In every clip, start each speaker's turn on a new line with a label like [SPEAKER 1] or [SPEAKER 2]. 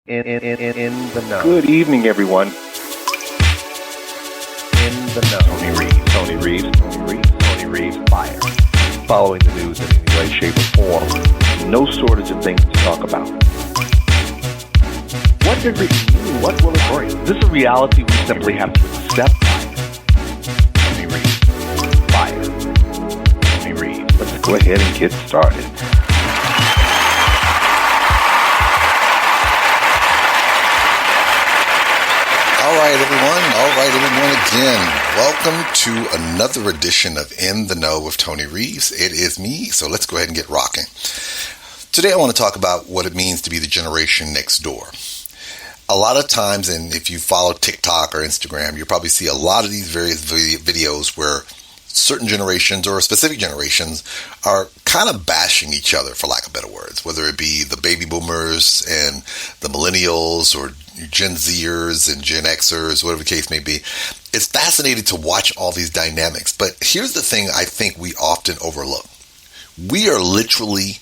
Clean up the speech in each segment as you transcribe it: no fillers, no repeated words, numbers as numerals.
[SPEAKER 1] In the know.
[SPEAKER 2] Good evening, everyone.
[SPEAKER 1] In the know.
[SPEAKER 2] Tony Reed, fire.
[SPEAKER 1] Following the news in any way, shape, or form.
[SPEAKER 2] No shortage of things to talk about.
[SPEAKER 1] What does it mean? What will it bring?
[SPEAKER 2] This is a reality we simply have to accept.
[SPEAKER 1] Tony Reed, fire.
[SPEAKER 2] Tony Reed. Let's go ahead and get started.
[SPEAKER 3] All right, everyone again. Welcome to another edition of In the Know with Tony Reeves. It is me, so let's go ahead and get rocking. Today I want to talk about what it means to be the generation next door. A lot of times, and if you follow TikTok or Instagram, you'll probably see a lot of these various videos where certain generations or specific generations are kind of bashing each other, for lack of better words, whether it be the baby boomers and the millennials or Gen Zers and Gen Xers, whatever the case may be. It's fascinating to watch all these dynamics. But here's the thing I think we often overlook. We are literally,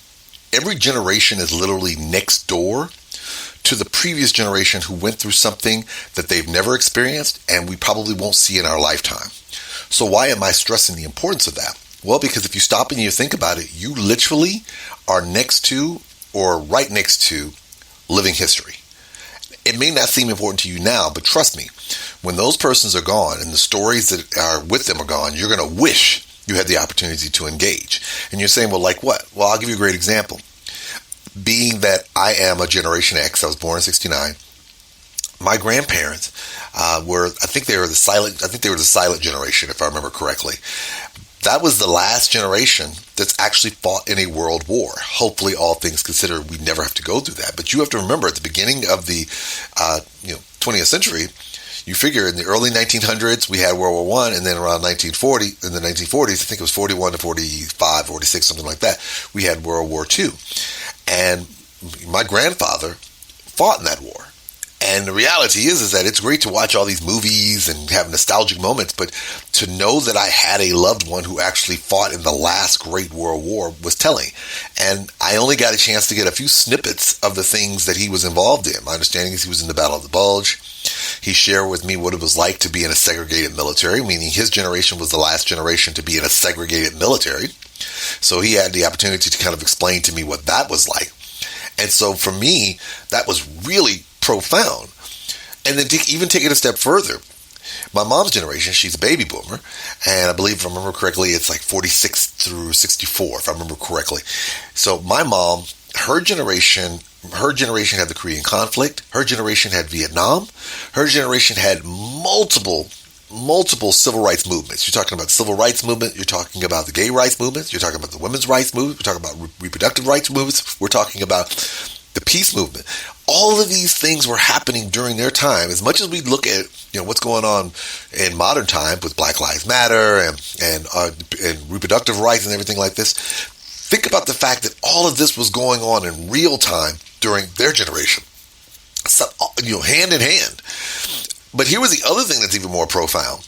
[SPEAKER 3] every generation is literally next door to the previous generation who went through something that they've never experienced and we probably won't see in our lifetime. So why am I stressing the importance of that? Well, because if you stop and you think about it, you literally are next to or right next to living history. It may not seem important to you now, but trust me, when those persons are gone and the stories that are with them are gone, you're going to wish you had the opportunity to engage. And you're saying, well, like what? Well, I'll give you a great example. Being that I am a Generation X, I was born in 69. My grandparents I think they were the silent generation, if I remember correctly. That was the last generation that's actually fought in a world war. Hopefully, all things considered, we never have to go through that. But you have to remember, at the beginning of the 20th century, you figure in the early 1900s, we had World War I, and then around 1940, in the 1940s, I think it was 41 to 45, 46, something like that, we had World War II. And my grandfather fought in that war. And the reality is that it's great to watch all these movies and have nostalgic moments, but to know that I had a loved one who actually fought in the last great world war was telling. And I only got a chance to get a few snippets of the things that he was involved in. My understanding is he was in the Battle of the Bulge. He shared with me what it was like to be in a segregated military, meaning his generation was the last generation to be in a segregated military. So he had the opportunity to kind of explain to me what that was like. And so for me, that was really profound. And then even take it a step further, my mom's generation, she's a baby boomer, and I believe, if I remember correctly, it's like 46 through 64, if I remember correctly. So my mom, her generation had the Korean conflict, her generation had Vietnam, her generation had multiple civil rights movements. You're talking about the civil rights movement, you're talking about the gay rights movement, you're talking about the women's rights movement, we're talking about reproductive rights movements, we're talking about the peace movement. All of these things were happening during their time. As much as we look at what's going on in modern time with Black Lives Matter and reproductive rights and everything like this, think about the fact that all of this was going on in real time during their generation. So, hand in hand. But here was the other thing that's even more profound.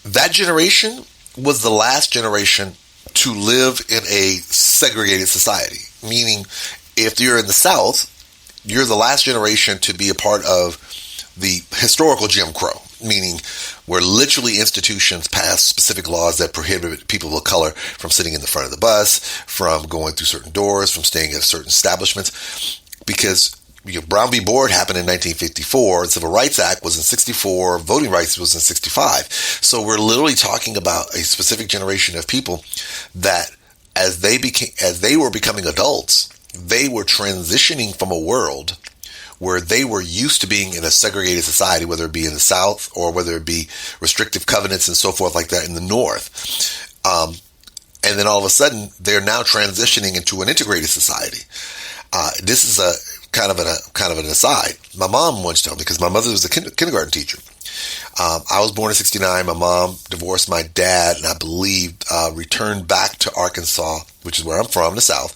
[SPEAKER 3] That generation was the last generation to live in a segregated society. Meaning, if you're in the South, you're the last generation to be a part of the historical Jim Crow, meaning where literally institutions passed specific laws that prohibited people of color from sitting in the front of the bus, from going through certain doors, from staying at certain establishments, because Brown v. Board happened in 1954, the Civil Rights Act was in 64, voting rights was in 65. So we're literally talking about a specific generation of people that as they were becoming adults, they were transitioning from a world where they were used to being in a segregated society, whether it be in the South or whether it be restrictive covenants and so forth like that in the North. And then all of a sudden, they're now transitioning into an integrated society. This is a kind of an aside. My mom once told me, because my mother was a kindergarten teacher. I was born in 69. My mom divorced my dad, and I believe returned back to Arkansas, which is where I'm from, the South,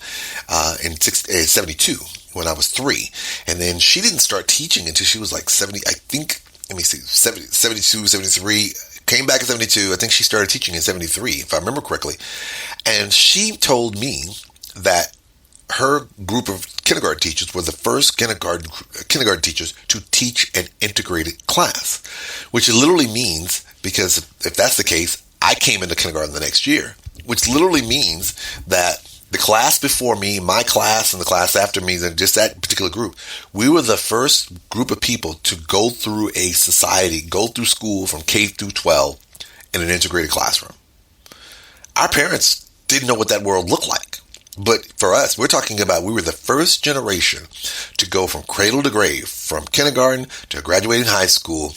[SPEAKER 3] in 72 when I was 3. And then she didn't start teaching until she was like 70, I think, 72, 73. Came back in 72. I think she started teaching in 73, if I remember correctly. And she told me that her group of kindergarten teachers were the first kindergarten teachers to teach an integrated class, which literally means, because if that's the case, I came into kindergarten the next year, which literally means that the class before me, my class, and the class after me, then just that particular group, we were the first group of people to go through a society, go through school from K through 12 in an integrated classroom. Our parents didn't know what that world looked like. But for us, we're talking about we were the first generation to go from cradle to grave, from kindergarten to graduating high school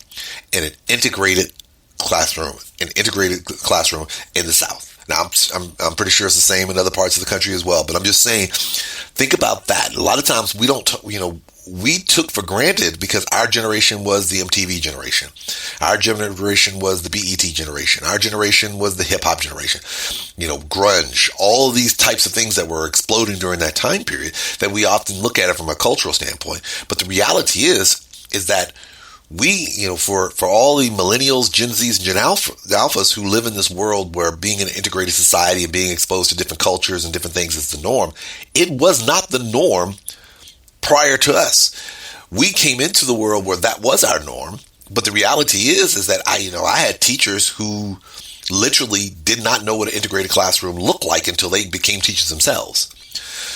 [SPEAKER 3] in an integrated classroom in the South. Now, I'm pretty sure it's the same in other parts of the country as well. But I'm just saying, think about that. A lot of times we took for granted because our generation was the MTV generation. Our generation was the BET generation. Our generation was the hip hop generation. Grunge, all of these types of things that were exploding during that time period that we often look at it from a cultural standpoint. But the reality is that we, for all the millennials, Gen Zs, and Gen Alphas who live in this world where being in an integrated society and being exposed to different cultures and different things is the norm, it was not the norm prior to us. We came into the world where that was our norm, but the reality is that I had teachers who literally did not know what an integrated classroom looked like until they became teachers themselves.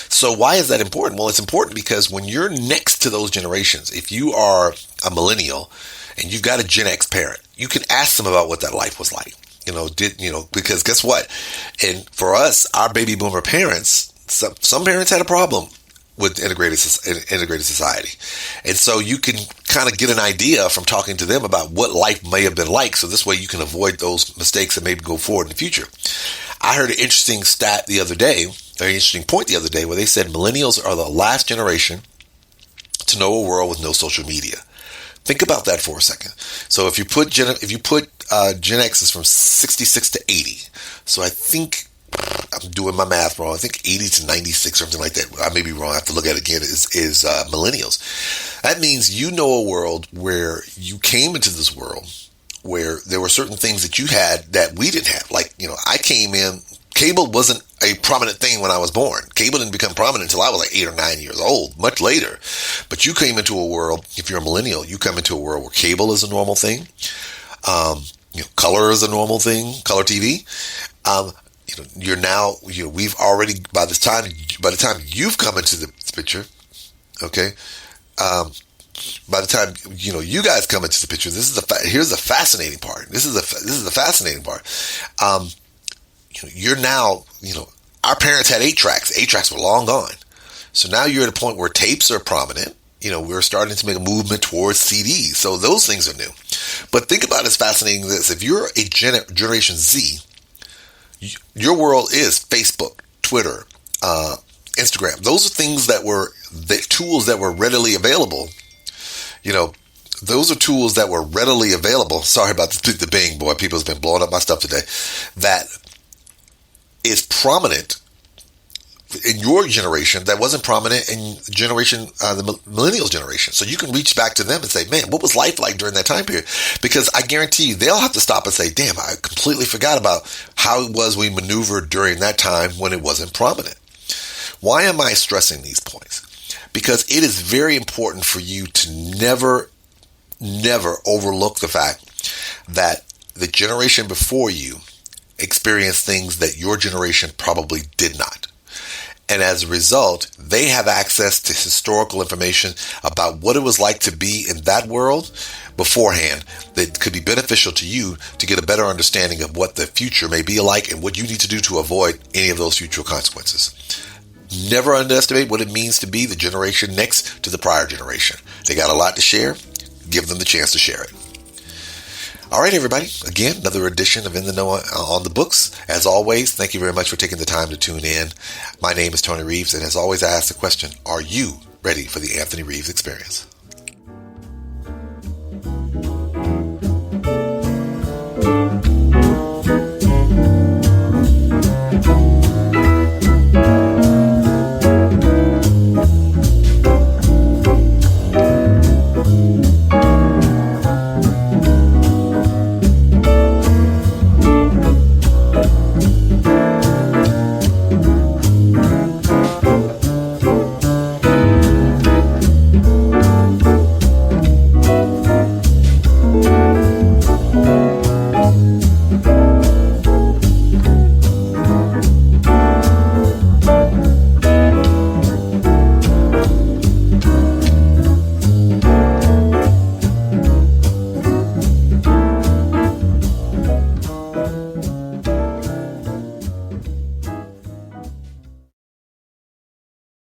[SPEAKER 3] So why is that important? Well, it's important because when you're next to those generations, if you are a millennial and you've got a Gen X parent, you can ask them about what that life was like. Because guess what? And for us, our baby boomer parents, some parents had a problem with integrated society. And so you can kind of get an idea from talking to them about what life may have been like. So this way you can avoid those mistakes and maybe go forward in the future. I heard an interesting point the other day where they said millennials are the last generation to know a world with no social media. Think about that for a second. So if you put Gen X is from 66 to 80. So I think I'm doing my math wrong. I think 80 to 96, something like that. I may be wrong. I have to look at it again. Is millennials. That means you know a world where you came into this world where there were certain things that you had that we didn't have. Like, I came in. Cable wasn't a prominent thing when I was born. Cable didn't become prominent until I was like 8 or 9 years old, much later. But you came into a world, if you're a millennial, you come into a world where cable is a normal thing. Color is a normal thing, color TV. You're now, we've already, by the time you've come into the picture, okay, by the time, you guys come into the picture, here's the fascinating part. This is the fascinating part. You're now, our parents had 8 tracks. 8 tracks were long gone. So now you're at a point where tapes are prominent. We're starting to make a movement towards CDs. So those things are new. But think about it as fascinating as this. If you're a Generation Z, your world is Facebook, Twitter, Instagram. Those are things that were the tools that were readily available. Those are tools that were readily available. Sorry about the bing, boy. People's been blowing up my stuff today. That is prominent in your generation that wasn't prominent in the millennials generation. So you can reach back to them and say, man, what was life like during that time period? Because I guarantee you, they'll have to stop and say, damn, I completely forgot about how it was we maneuvered during that time when it wasn't prominent. Why am I stressing these points? Because it is very important for you to never overlook the fact that the generation before you experienced things that your generation probably did not. And as a result, they have access to historical information about what it was like to be in that world beforehand that could be beneficial to you to get a better understanding of what the future may be like and what you need to do to avoid any of those future consequences. Never underestimate what it means to be the generation next to the prior generation. They got a lot to share. Give them the chance to share it. All right, everybody. Again, another edition of In the Know on the Books. As always, thank you very much for taking the time to tune in. My name is Tony Reeves, and as always, I ask the question, are you ready for the Anthony Reeves experience?